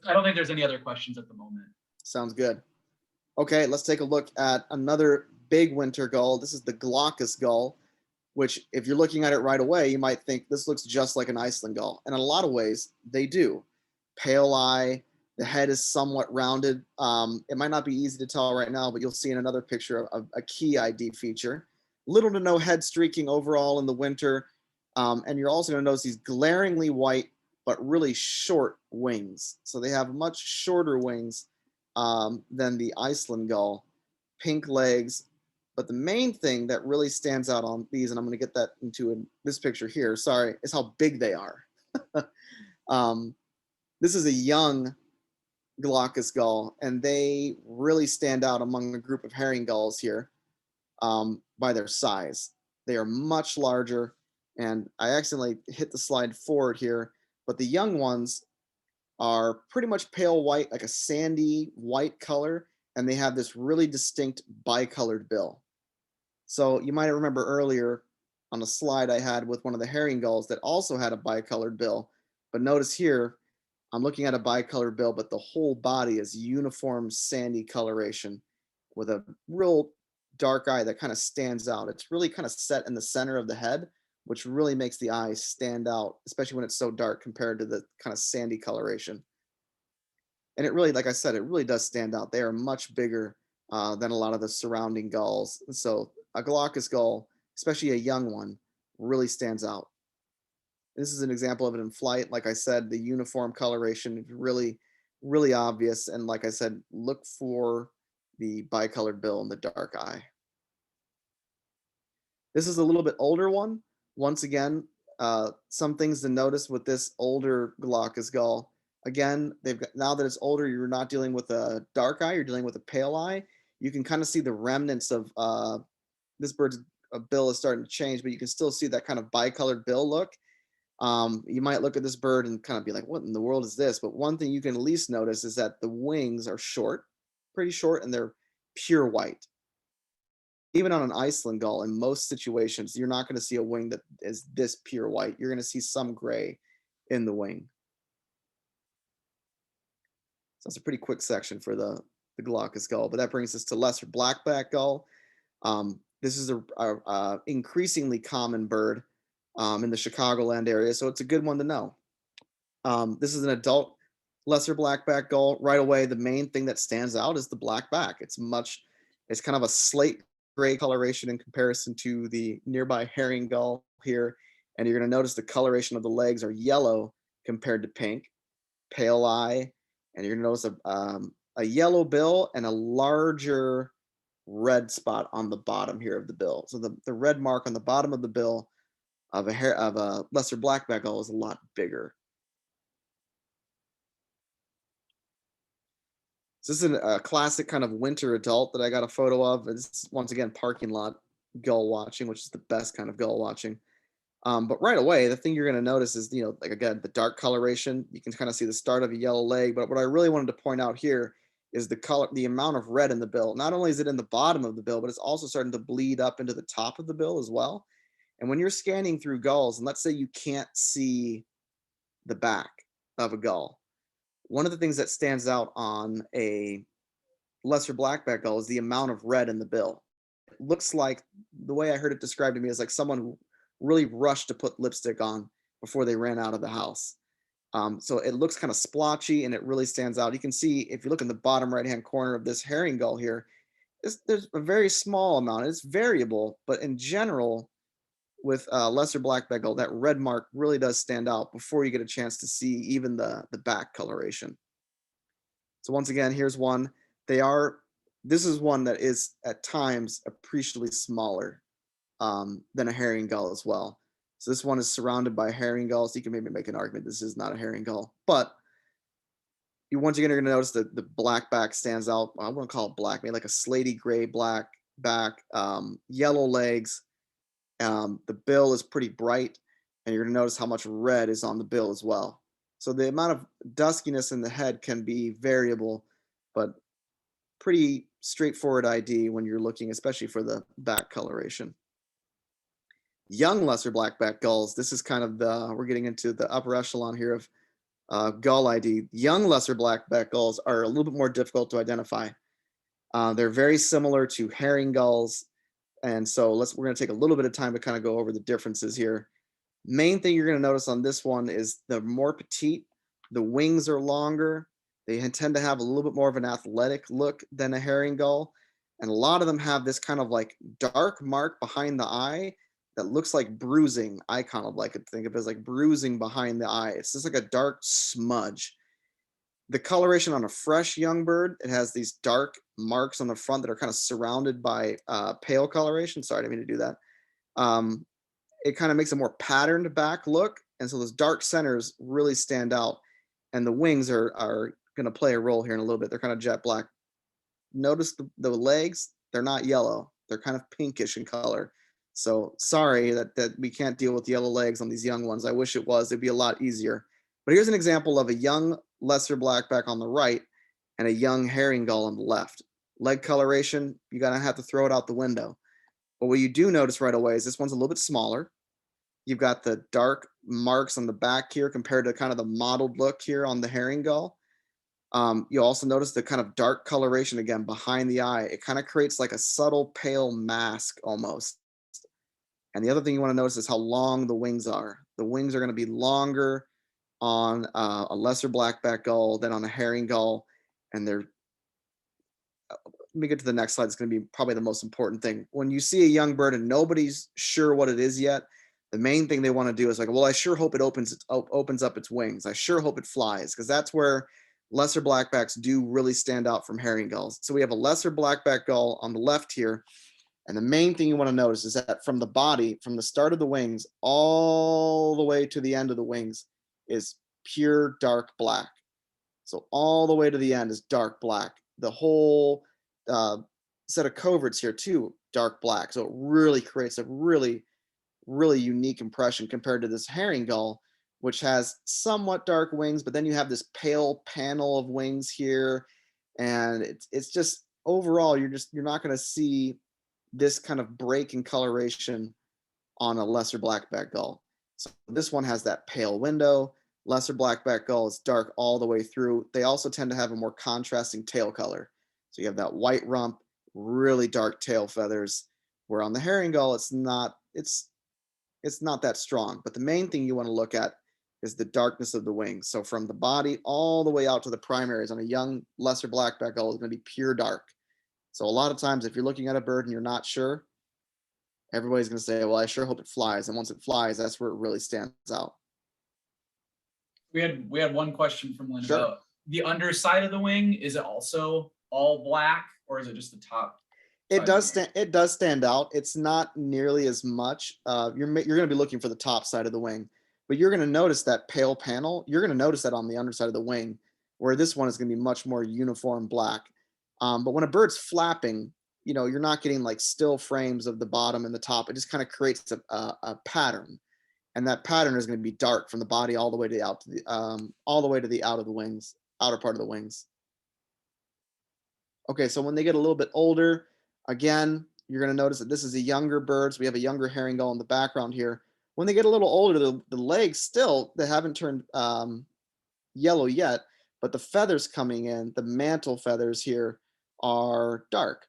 A: I don't think there's any other questions at the moment.
B: Sounds good. Okay, let's take a look at another big winter gull. This is the GLAUCOUS gull, which if you're looking at it right away, you might think this looks just like an Iceland gull. And in a lot of ways, they do. Pale eye, the head is somewhat rounded. It might not be easy to tell right now, but you'll see in another picture a key ID feature. Little to no head streaking overall in the winter. And you're also going to notice these glaringly white, but really short wings. So they have much shorter wings than the Iceland gull. Pink legs. But the main thing that really stands out on these, and I'm going to get that into this picture here, sorry, is how big they are. This is a young GLAUCOUS gull, and they really stand out among a group of herring gulls here by their size. They are much larger, and I accidentally hit the slide forward here, but the young ones are pretty much pale white, like a sandy white color, and they have this really distinct bicolored bill. So you might remember earlier on a slide I had with one of the herring gulls that also had a bicolored bill. But notice here, I'm looking at a bicolored bill, but the whole body is uniform sandy coloration with a real dark eye that kind of stands out. It's really kind of set in the center of the head, which really makes the eyes stand out, especially when it's so dark compared to the kind of sandy coloration. And it really, like I said, it really does stand out. They are much bigger than a lot of the surrounding gulls. And so a glaucous gull, especially a young one, really stands out. This is an example of it in flight. Like I said, the uniform coloration is really, really obvious. And like I said, look for the bicolored bill and the dark eye. This is a little bit older one. Once again, some things to notice with this older glaucous gull. Again, they've got, now that it's older, you're not dealing with a dark eye, you're dealing with a pale eye. You can kind of see the remnants of this bird's bill is starting to change, but you can still see that kind of bicolored bill look. You might look at this bird and kind of be like, what in the world is this? But one thing you can at least notice is that the wings are short, pretty short, and they're pure white. Even on an Iceland gull, in most situations, you're not going to see a wing that is this pure white. You're going to see some gray in the wing. So that's a pretty quick section for the glaucous gull, but that brings us to lesser blackback gull. This is a increasingly common bird in the Chicagoland area, so it's a good one to know. This is an adult lesser blackback gull. Right away, the main thing that stands out is the black back. It's kind of a slate gray coloration in comparison to the nearby herring gull here. And you're going to notice the coloration of the legs are yellow compared to pink, pale eye. And you're going to notice a yellow bill and a larger red spot on the bottom here of the bill. So the red mark on the bottom of the bill of a lesser blackback gull is a lot bigger. So this is a classic kind of winter adult that I got a photo of. It's once again parking lot gull watching, which is the best kind of gull watching. But right away, the thing you're going to notice is, like again, the dark coloration. You can kind of see the start of a yellow leg. But what I really wanted to point out here is the amount of red in the bill. Not only is it in the bottom of the bill, but it's also starting to bleed up into the top of the bill as well. And when you're scanning through gulls, and let's say you can't see the back of a gull, one of the things that stands out on a lesser blackback gull is the amount of red in the bill. It looks like, the way I heard it described to me, is like someone who really rushed to put lipstick on before they ran out of the house. So it looks kind of splotchy and it really stands out. You can see, if you look in the bottom right-hand corner of this herring gull here, there's a very small amount. It's variable, but in general, with lesser blackback gull, that red mark really does stand out before you get a chance to see even the back coloration. So once again, here's one. This is one that is at times appreciably smaller than a herring gull as well. So this one is surrounded by herring gulls. You can maybe make an argument this is not a herring gull, but once again, you're gonna notice that the black back stands out. I wouldn't call it black, maybe like a slatey gray black back, yellow legs. The bill is pretty bright, and you're going to notice how much red is on the bill as well. So the amount of duskiness in the head can be variable, but pretty straightforward ID when you're looking, especially for the back coloration. Young lesser blackback gulls, this is kind of we're getting into the upper echelon here of gull ID. Young lesser blackback gulls are a little bit more difficult to identify. They're very similar to herring gulls. And so we're going to take a little bit of time to kind of go over the differences here. Main thing you're going to notice on this one is the more petite, the wings are longer. They tend to have a little bit more of an athletic look than a herring gull. And a lot of them have this kind of like dark mark behind the eye that looks like bruising. I kind of like to think of it as like bruising behind the eye. It's just like a dark smudge. The coloration on a fresh young bird, it has these dark marks on the front that are kind of surrounded by pale coloration. Sorry, I didn't mean to do that. It kind of makes a more patterned back look. And so those dark centers really stand out. And the wings are going to play a role here in a little bit. They're kind of jet black. Notice the legs, they're not yellow. They're kind of pinkish in color. So sorry that we can't deal with yellow legs on these young ones. I wish it was. It'd be a lot easier. But here's an example of a young lesser blackback on the right and a young herring gull on the left. Leg coloration, you're gonna have to throw it out the window. But what you do notice right away is this one's a little bit smaller. You've got the dark marks on the back here compared to kind of the mottled look here on the herring gull. You also notice the kind of dark coloration again behind the eye. It kind of creates like a subtle pale mask almost. And the other thing you want to notice is how long the wings are. The wings are going to be longer on a lesser blackback gull than on a herring gull. And they're, let me get to the next slide. It's going to be probably the most important thing. When you see a young bird and nobody's sure what it is yet, the main thing they want to do is like, well, I sure hope it opens up its wings. I sure hope it flies, because that's where lesser blackbacks do really stand out from herring gulls. So we have a lesser blackback gull on the left here. And the main thing you want to notice is that from the body, from the start of the wings, all the way to the end of the wings is pure dark black. So all the way to the end is dark black. The whole set of coverts here too, dark black. So it really creates a really unique impression compared to this herring gull, which has somewhat dark wings, but then you have this pale panel of wings here. And it's just, overall, you're not going to see this kind of break in coloration on a lesser blackback gull. So this one has that pale window. Lesser blackback gull is dark all the way through. They also tend to have a more contrasting tail color. So you have that white rump, really dark tail feathers, where on the herring gull, it's not that strong. But the main thing you want to look at is the darkness of the wings. So from the body all the way out to the primaries on a young lesser blackback gull is going to be pure dark. So a lot of times if you're looking at a bird and you're not sure, everybody's going to say, well, I sure hope it flies. And once it flies, that's where it really stands out.
A: We had one question from Lynn
B: Sure.
A: about the underside of the wing. Is it also all black, or is it just the top?
B: It does stand out. It's not nearly as much. You're going to be looking for the top side of the wing, but you're going to notice that pale panel. You're going to notice that on the underside of the wing, where this one is going to be much more uniform black. But when a bird's flapping, you're not getting like still frames of the bottom and the top. It just kind of creates a pattern, and that pattern is going to be dark from the body all the way to the outer part of the wings. Okay, so when they get a little bit older, again, you're going to notice that this is a younger bird. So we have a younger herring gull in the background here. When they get a little older, the legs still, they haven't turned yellow yet, but the feathers coming in, the mantle feathers here are dark,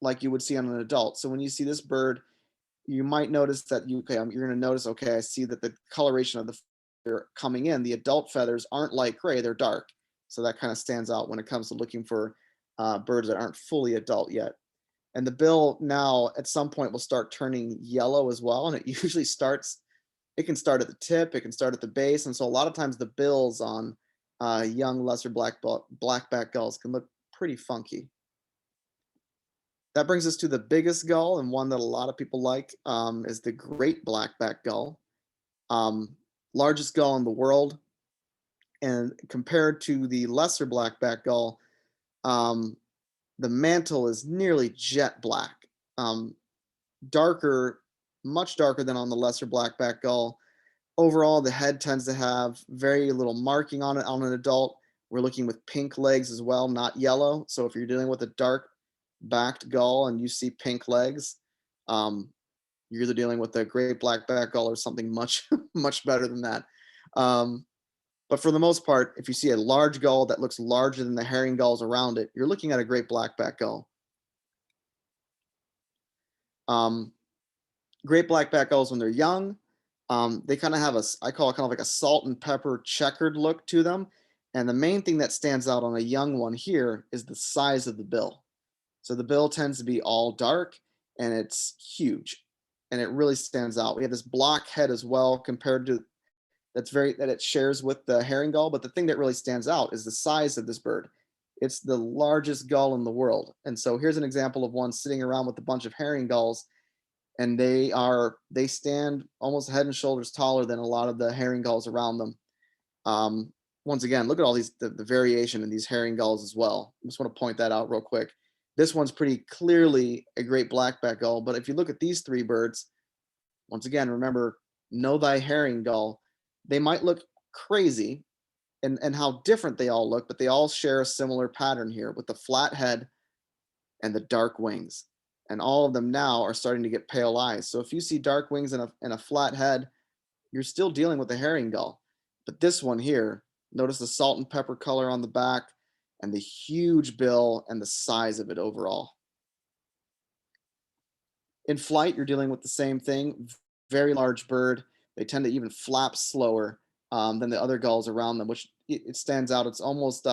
B: like you would see on an adult. So when you see this bird, you might notice that you're going to notice, okay, I see that the coloration of the feather coming in, the adult feathers aren't light gray, they're dark. So that kind of stands out when it comes to looking for birds that aren't fully adult yet. And the bill now at some point will start turning yellow as well. And it usually it can start at the tip, it can start at the base. And so a lot of times the bills on young lesser blackback gulls can look pretty funky. That brings us to the biggest gull, and one that a lot of people like is the great blackback gull. Largest gull in the world. And compared to the lesser blackback gull, the mantle is nearly jet black, darker, much darker than on the lesser blackback gull. Overall, the head tends to have very little marking on it on an adult. We're looking with pink legs as well, not yellow. So if you're dealing with a dark backed gull and you see pink legs, you're either dealing with a great blackback gull or something much, much better than that. But for the most part, if you see a large gull that looks larger than the herring gulls around it, you're looking at a great blackback gull. Great blackback gulls, when they're young, they kind of have I call it kind of like a salt and pepper checkered look to them. And the main thing that stands out on a young one here is the size of the bill. So the bill tends to be all dark and it's huge, and it really stands out. We have this block head as well compared to that it shares with the herring gull. But the thing that really stands out is the size of this bird. It's the largest gull in the world. And so here's an example of one sitting around with a bunch of herring gulls, and they stand almost head and shoulders taller than a lot of the herring gulls around them. Once again, look at all the variation in these herring gulls as well. I just want to point that out real quick. This one's pretty clearly a great blackback gull, but if you look at these three birds, once again, remember, know thy herring gull. They might look crazy, and how different they all look, but they all share a similar pattern here with the flat head and the dark wings. And all of them now are starting to get pale eyes. So if you see dark wings and a flat head, you're still dealing with a herring gull. But this one here, notice the salt and pepper color on the back and the huge bill and the size of it overall. In flight, you're dealing with the same thing. Very large bird. They tend to even flap slower than the other gulls around them, which it stands out. It's almost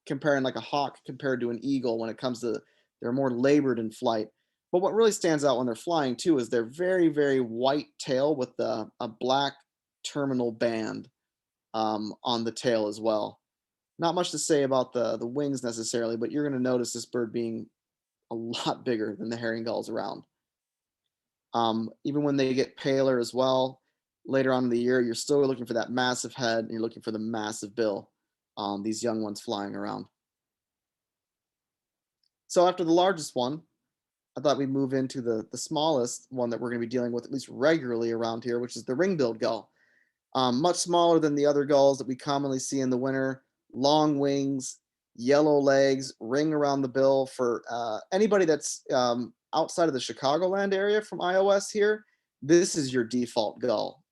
B: comparing like a hawk compared to an eagle when it comes to, they're more labored in flight. But what really stands out when they're flying too is their very, very white tail with a black terminal band on the tail as well. Not much to say about the wings necessarily, but you're going to notice this bird being a lot bigger than the herring gulls around. Even when they get paler as well, later on in the year, you're still looking for that massive head and you're looking for the massive bill. These young ones flying around. So after the largest one, I thought we'd move into the smallest one that we're going to be dealing with at least regularly around here, which is the ring-billed gull. Much smaller than the other gulls that we commonly see in the winter. Long wings, yellow legs, ring around the bill. For anybody that's outside of the Chicagoland area from iOS here, this is your default gull.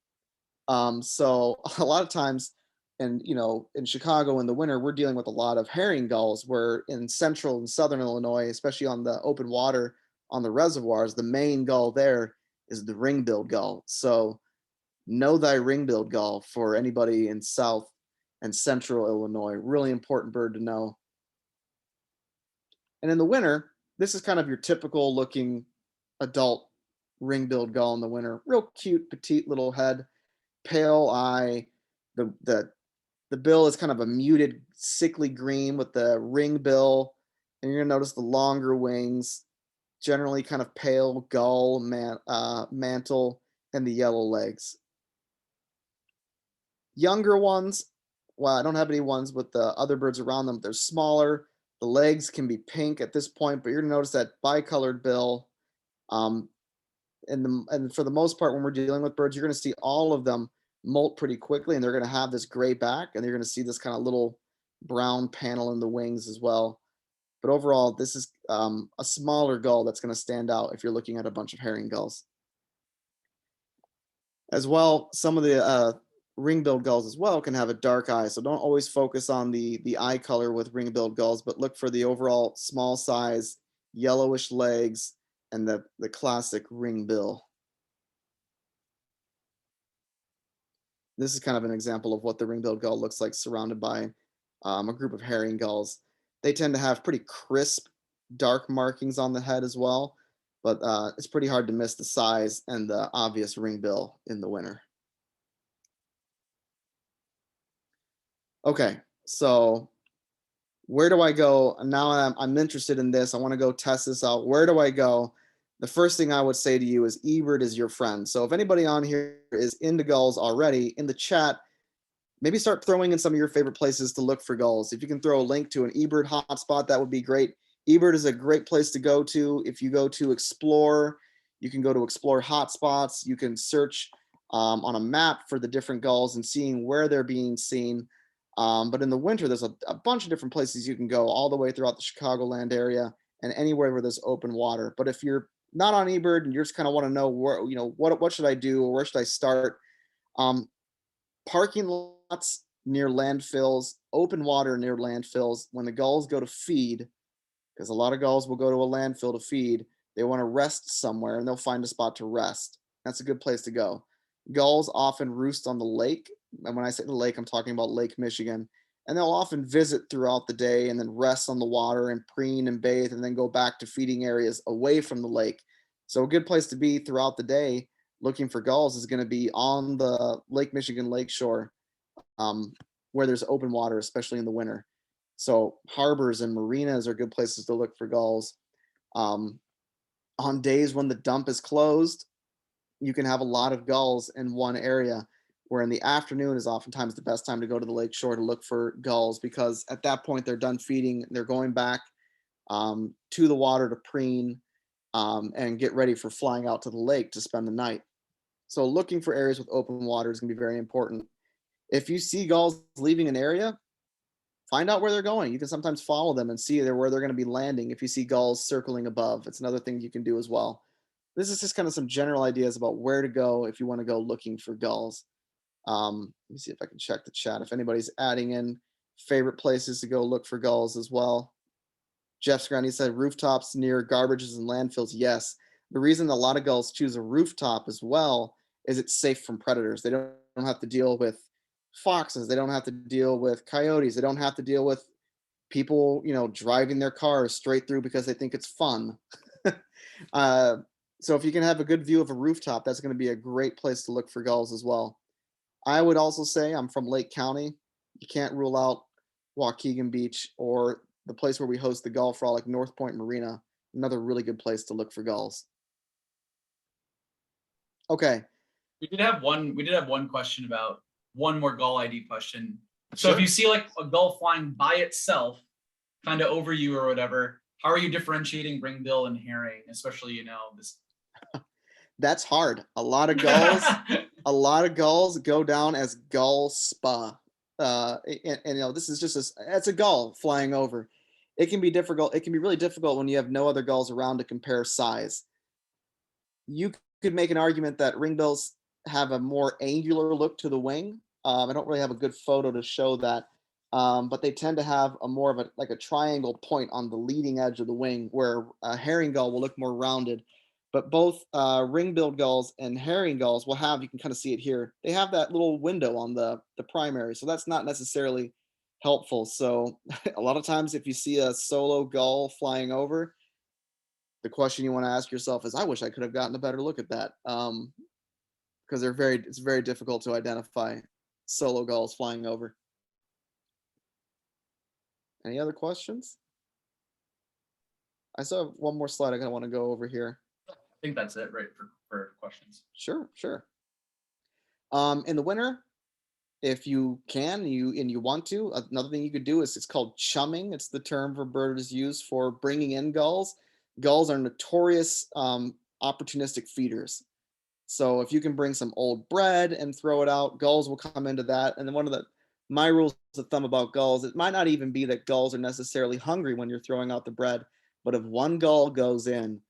B: So a lot of times, and in Chicago in the winter, we're dealing with a lot of herring gulls, where in central and southern Illinois, especially on the open water, on the reservoirs, the main gull there is the ring-billed gull. So know thy ring-billed gull for anybody in South and Central Illinois. Really important bird to know. And in the winter, this is kind of your typical looking adult ring-billed gull in the winter. Real cute, petite little head, pale eye. The bill is kind of a muted, sickly green with the ring bill. And you're gonna notice the longer wings, generally kind of pale gull mantle, and the yellow legs. Younger ones, well, I don't have any ones with the other birds around them. They're smaller. The legs can be pink at this point, but you're gonna notice that bicolored bill. And for the most part, when we're dealing with birds, you're gonna see all of them molt pretty quickly, and they're gonna have this gray back, and you're gonna see this kind of little brown panel in the wings as well. But overall, this is a smaller gull that's going to stand out if you're looking at a bunch of herring gulls. As well, some of the ring-billed gulls as well can have a dark eye, so don't always focus on the eye color with ring-billed gulls, but look for the overall small size, yellowish legs, and the classic ring bill. This is kind of an example of what the ring-billed gull looks like surrounded by a group of herring gulls. They tend to have pretty crisp, dark markings on the head as well, but it's pretty hard to miss the size and the obvious ring bill in the winter. Okay, so where do I go? Now I'm interested in this. I want to go test this out. Where do I go? The first thing I would say to you is eBird is your friend. So if anybody on here is into gulls already, in the chat, maybe start throwing in some of your favorite places to look for gulls. If you can throw a link to an eBird hotspot, that would be great. eBird is a great place to go to. If you go to Explore, you can go to Explore hotspots. You can search on a map for the different gulls and seeing where they're being seen. But in the winter, there's a bunch of different places you can go all the way throughout the Chicagoland area and anywhere where there's open water. But if you're not on eBird and you just kind of want to know where, what should I do or where should I start? Parking lots near landfills, open water near landfills, when the gulls go to feed, because a lot of gulls will go to a landfill to feed, they want to rest somewhere and they'll find a spot to rest. That's a good place to go. Gulls often roost on the lake. And when I say the lake, I'm talking about Lake Michigan. And they'll often visit throughout the day and then rest on the water and preen and bathe and then go back to feeding areas away from the lake. So a good place to be throughout the day looking for gulls is going to be on the Lake Michigan lakeshore, where there's open water, especially in the winter. So harbors and marinas are good places to look for gulls. On days when the dump is closed, you can have a lot of gulls in one area, where in the afternoon is oftentimes the best time to go to the lakeshore to look for gulls, because at that point they're done feeding, they're going back to the water to preen and get ready for flying out to the lake to spend the night. So looking for areas with open water is going to be very important. If you see gulls leaving an area, find out where they're going. You can sometimes follow them and see where they're going to be landing. If you see gulls circling above, it's another thing you can do as well. This is just kind of some general ideas about where to go if you want to go looking for gulls. Let me see if I can check the chat. If anybody's adding in favorite places to go look for gulls as well. Jeff Scrandy said rooftops near garbages and landfills. Yes. The reason a lot of gulls choose a rooftop as well is it's safe from predators. They don't have to deal with foxes. They don't have to deal with coyotes. They don't have to deal with people, driving their cars straight through because they think it's fun. So if you can have a good view of a rooftop, that's going to be a great place to look for gulls as well. I would also say I'm from Lake County. You can't rule out Waukegan Beach or the place where we host the Gull Frolic, North Point Marina, another really good place to look for gulls. Okay.
A: We did have one question about one more gull ID question. So if
B: Sure.
A: you see like a gull flying by itself, kind of over you or whatever, how are you differentiating ringbill and herring, especially this?
B: That's hard. A lot of gulls, go down as gull spa. This is just it's a gull flying over. It can be difficult. It can be really difficult when you have no other gulls around to compare size. You could make an argument that ringbills have a more angular look to the wing. I don't really have a good photo to show that, but they tend to have a more of a triangle point on the leading edge of the wing, where a herring gull will look more rounded. But both ring-billed gulls and herring gulls will have, you can kind of see it here, they have that little window on the primary, so that's not necessarily helpful. So a lot of times if you see a solo gull flying over, the question you want to ask yourself is, I wish I could have gotten a better look at that, because it's very difficult to identify solo gulls flying over. Any other questions? I still have one more slide I kind of want to go over here.
A: I think that's it, right, for questions.
B: Sure. In the winter, if you can, and you want to, another thing you could do is, it's called chumming. It's the term for birds used for bringing in gulls. Gulls are notorious opportunistic feeders. So if you can bring some old bread and throw it out, gulls will come into that. And then one of my rules of thumb about gulls, it might not even be that gulls are necessarily hungry when you're throwing out the bread, but if one gull goes in,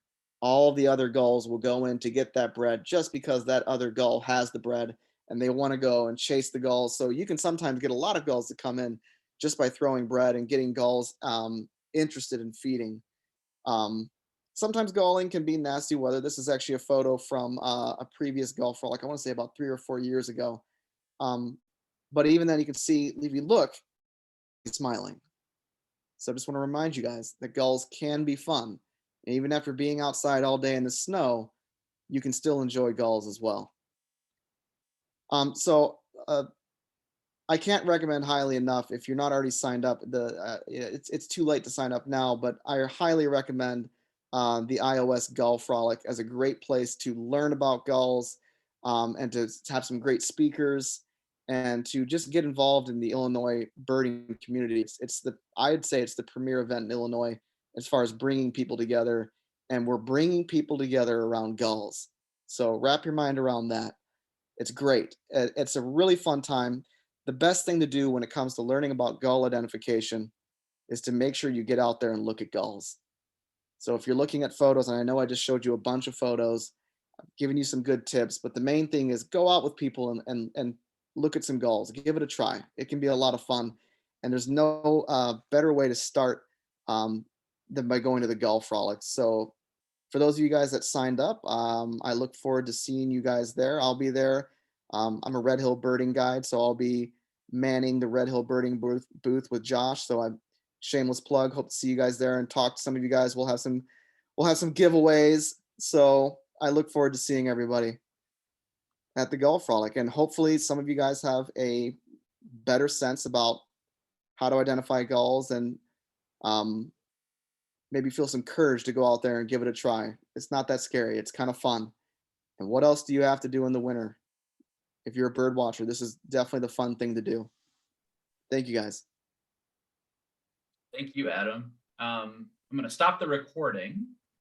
B: all the other gulls will go in to get that bread just because that other gull has the bread and they want to go and chase the gulls. So you can sometimes get a lot of gulls to come in just by throwing bread and getting gulls interested in feeding. Sometimes gulling can be nasty weather. This is actually a photo from a previous gull frolic, I want to say about 3 or 4 years ago. But even then you can see, if you look, he's smiling. So I just want to remind you guys that gulls can be fun. And even after being outside all day in the snow, you can still enjoy gulls as well. I can't recommend highly enough, if you're not already signed up, it's too late to sign up now, but I highly recommend the iOS Gull Frolic as a great place to learn about gulls, and to have some great speakers, and to just get involved in the Illinois birding community. I'd say it's the premier event in Illinois as far as bringing people together, and we're bringing people together around gulls. So wrap your mind around that. It's great. It's a really fun time. The best thing to do when it comes to learning about gull identification is to make sure you get out there and look at gulls. So if you're looking at photos, and I know I just showed you a bunch of photos, I've given you some good tips, but the main thing is go out with people and look at some gulls. Give it a try. It can be a lot of fun. And there's no better way to start than by going to the Gull Frolic. So for those of you guys that signed up, I look forward to seeing you guys there. I'll be there. I'm a Red Hill birding guide, so I'll be manning the Red Hill birding booth with Josh. So I'm shameless plug. Hope to see you guys there and talk to some of you guys. We'll have some giveaways. So I look forward to seeing everybody at the Gull Frolic, and hopefully some of you guys have a better sense about how to identify gulls, and maybe feel some courage to go out there and give it a try. It's not that scary. It's kind of fun. And what else do you have to do in the winter? If you're a bird watcher, this is definitely the fun thing to do. Thank you guys.
A: Thank you, Adam. I'm going to stop the recording.